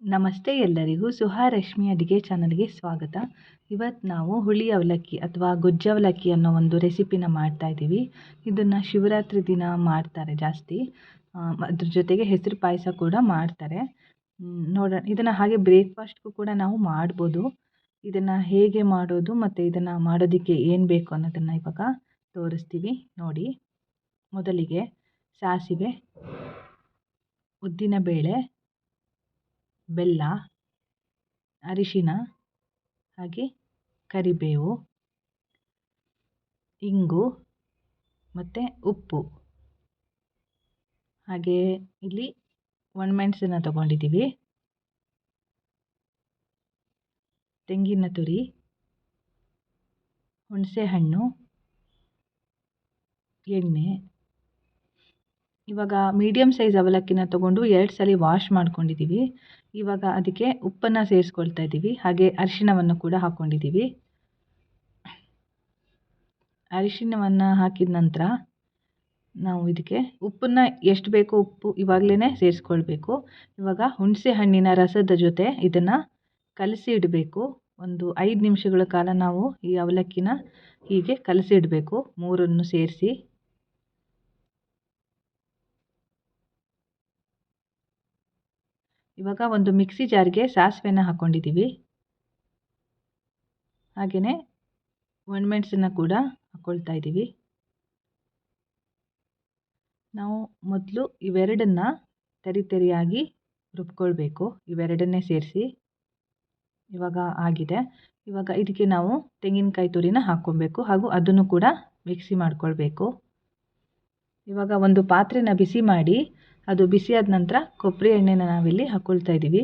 ನಮಸ್ತೆ ಎಲ್ಲರಿಗೂ ಸುಹಾರಶ್ಮಿ ಅಡುಗೆ ಚಾನಲ್ಗೆ ಸ್ವಾಗತ. ಇವತ್ತು ನಾವು ಹುಳಿ ಅವಲಕ್ಕಿ ಅಥವಾ ಗೊಜ್ಜು ಅವಲಕ್ಕಿ ಅನ್ನೋ ಒಂದು ರೆಸಿಪಿನ ಮಾಡ್ತಾಯಿದ್ದೀವಿ. ಇದನ್ನು ಶಿವರಾತ್ರಿ ದಿನ ಮಾಡ್ತಾರೆ ಜಾಸ್ತಿ. ಅದ್ರ ಜೊತೆಗೆ ಹೆಸರು ಪಾಯಸ ಕೂಡ ಮಾಡ್ತಾರೆ. ನೋಡೋಣ, ಇದನ್ನು ಹಾಗೆ ಬ್ರೇಕ್ಫಾಸ್ಟ್ಗೂ ಕೂಡ ನಾವು ಮಾಡ್ಬೋದು. ಇದನ್ನು ಹೇಗೆ ಮಾಡೋದು ಮತ್ತು ಇದನ್ನು ಮಾಡೋದಕ್ಕೆ ಏನು ಬೇಕು ಅನ್ನೋದನ್ನು ಇವಾಗ ತೋರಿಸ್ತೀವಿ ನೋಡಿ. ಮೊದಲಿಗೆ ಸಾಸಿವೆ, ಉದ್ದಿನಬೇಳೆ, ಬೆಲ್ಲ, ಅರಿಶಿನ, ಹಾಗೆ ಕರಿಬೇವು, ಇಂಗು ಮತ್ತು ಉಪ್ಪು, ಹಾಗೆ ಇಲ್ಲಿ ಒಣಮೆಣಸನ್ನು ತಗೊಂಡಿದ್ದೀವಿ, ತೆಂಗಿನ ತುರಿ, ಹುಣಸೆಹಣ್ಣು, ಎಣ್ಣೆ. ಇವಾಗ ಮೀಡಿಯಮ್ ಸೈಜ್ ಅವಲಕ್ಕಿನ ತೊಗೊಂಡು 2 ಸಲ ವಾಶ್ ಮಾಡ್ಕೊಂಡಿದ್ದೀವಿ. ಇವಾಗ ಅದಕ್ಕೆ ಉಪ್ಪನ್ನು ಸೇರಿಸ್ಕೊಳ್ತಾ ಇದ್ದೀವಿ, ಹಾಗೆ ಅರಿಶಿಣವನ್ನು ಕೂಡ ಹಾಕ್ಕೊಂಡಿದ್ದೀವಿ. ಅರಿಶಿಣವನ್ನು ಹಾಕಿದ ನಂತರ ನಾವು ಇದಕ್ಕೆ ಉಪ್ಪನ್ನು ಎಷ್ಟು ಬೇಕೋ ಉಪ್ಪು ಇವಾಗಲೇ ಸೇರಿಸ್ಕೊಳ್ಬೇಕು. ಇವಾಗ ಹುಣಸೆ ಹಣ್ಣಿನ ರಸದ ಜೊತೆ ಇದನ್ನು ಕಲಸಿ ಇಡಬೇಕು. ಒಂದು 5 ನಿಮಿಷಗಳ ಕಾಲ ನಾವು ಈ ಅವಲಕ್ಕಿನ ಹೀಗೆ ಕಲಸಿ ಇಡಬೇಕು, ಮೂರನ್ನು ಸೇರಿಸಿ. ಇವಾಗ ಒಂದು ಮಿಕ್ಸಿ ಜಾರ್ಗೆ ಸಾಸಿವೆನ ಹಾಕ್ಕೊಂಡಿದ್ದೀವಿ, ಹಾಗೆಯೇ ಒಣಮೆಣಸನ್ನು ಕೂಡ ಹಾಕ್ಕೊಳ್ತಾ ಇದ್ದೀವಿ. ನಾವು ಮೊದಲು ಇವೆರಡನ್ನು ತರಿಯಾಗಿ ರುಬ್ಕೊಳ್ಬೇಕು, ಇವೆರಡನ್ನೇ ಸೇರಿಸಿ. ಇವಾಗ ಆಗಿದೆ. ಇವಾಗ ಇದಕ್ಕೆ ನಾವು ತೆಂಗಿನಕಾಯಿ ತುರಿನ ಹಾಕ್ಕೊಬೇಕು, ಹಾಗೂ ಅದನ್ನು ಕೂಡ ಮಿಕ್ಸಿ ಮಾಡ್ಕೊಳ್ಬೇಕು. ಇವಾಗ ಒಂದು ಪಾತ್ರೆನ ಬಿಸಿ ಮಾಡಿ, ಅದು ಬಿಸಿಯಾದ ನಂತರ ಕೊಬ್ಬರಿ ಎಣ್ಣೆನ ನಾವಿಲ್ಲಿ ಹಾಕ್ಕೊಳ್ತಾ ಇದ್ದೀವಿ.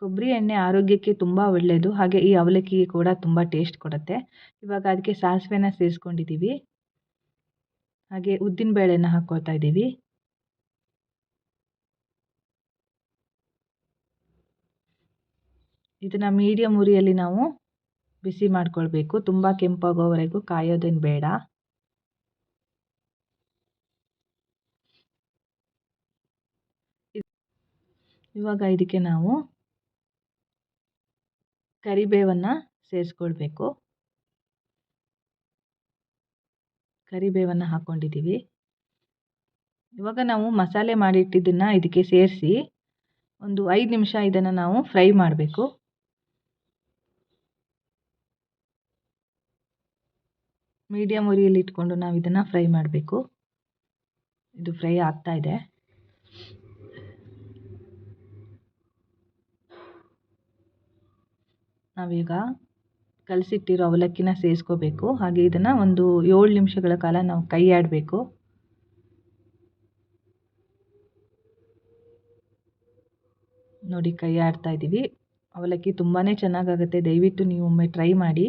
ಕೊಬ್ಬರಿ ಎಣ್ಣೆ ಆರೋಗ್ಯಕ್ಕೆ ತುಂಬ ಒಳ್ಳೆಯದು, ಹಾಗೆ ಈ ಅವಲಕ್ಕಿಗೆ ಕೂಡ ತುಂಬ ಟೇಸ್ಟ್ ಕೊಡುತ್ತೆ. ಇವಾಗ ಅದಕ್ಕೆ ಸಾಸಿವೆನ ಸೇರಿಸ್ಕೊಂಡಿದ್ದೀವಿ, ಹಾಗೆ ಉದ್ದಿನಬೇಳೆನ ಹಾಕ್ಕೊಳ್ತಾ ಇದ್ದೀವಿ. ಇದನ್ನು ಮೀಡಿಯಮ್ ಉರಿಯಲ್ಲಿ ನಾವು ಬಿಸಿ ಮಾಡ್ಕೊಳ್ಬೇಕು, ತುಂಬ ಕೆಂಪಾಗೋವರೆಗೂ ಕಾಯೋದೇನು ಬೇಡ. ಇವಾಗ ಇದಕ್ಕೆ ನಾವು ಕರಿಬೇವನ್ನು ಸೇರಿಸ್ಕೊಳ್ಬೇಕು. ಕರಿಬೇವನ್ನು ಹಾಕ್ಕೊಂಡಿದ್ದೀವಿ. ಇವಾಗ ನಾವು ಮಸಾಲೆ ಮಾಡಿಟ್ಟಿದ್ದನ್ನು ಇದಕ್ಕೆ ಸೇರಿಸಿ ಒಂದು 5 ನಿಮಿಷ ಇದನ್ನು ನಾವು ಫ್ರೈ ಮಾಡಬೇಕು. ಮೀಡಿಯಮ್ ಉರಿಯಲ್ಲಿ ಇಟ್ಕೊಂಡು ನಾವು ಇದನ್ನು ಫ್ರೈ ಮಾಡಬೇಕು. ಇದು ಫ್ರೈ ಆಗ್ತಾ ಇದೆ. ನಾವೀಗ ಕಲಸಿಟ್ಟಿರೋ ಅವಲಕ್ಕಿನ ಸೇರಿಸ್ಕೋಬೇಕು, ಹಾಗೆ ಇದನ್ನು ಒಂದು 7 ನಿಮಿಷಗಳ ಕಾಲ ನಾವು ಕೈ ಆಡಬೇಕು. ನೋಡಿ, ಕೈ ಆಡ್ತಾ ಇದ್ದೀವಿ. ಅವಲಕ್ಕಿ ತುಂಬಾ ಚೆನ್ನಾಗಾಗುತ್ತೆ, ದಯವಿಟ್ಟು ನೀವು ಒಮ್ಮೆ ಟ್ರೈ ಮಾಡಿ.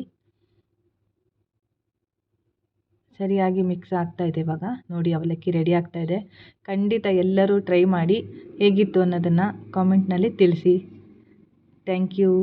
ಸರಿಯಾಗಿ ಮಿಕ್ಸ್ ಆಗ್ತಾ ಇದೆ. ಇವಾಗ ನೋಡಿ, ಅವಲಕ್ಕಿ ರೆಡಿ ಆಗ್ತಾ ಇದೆ. ಖಂಡಿತ ಎಲ್ಲರೂ ಟ್ರೈ ಮಾಡಿ ಹೇಗಿತ್ತು ಅನ್ನೋದನ್ನು ಕಾಮೆಂಟ್ನಲ್ಲಿ ತಿಳಿಸಿ. Thank you.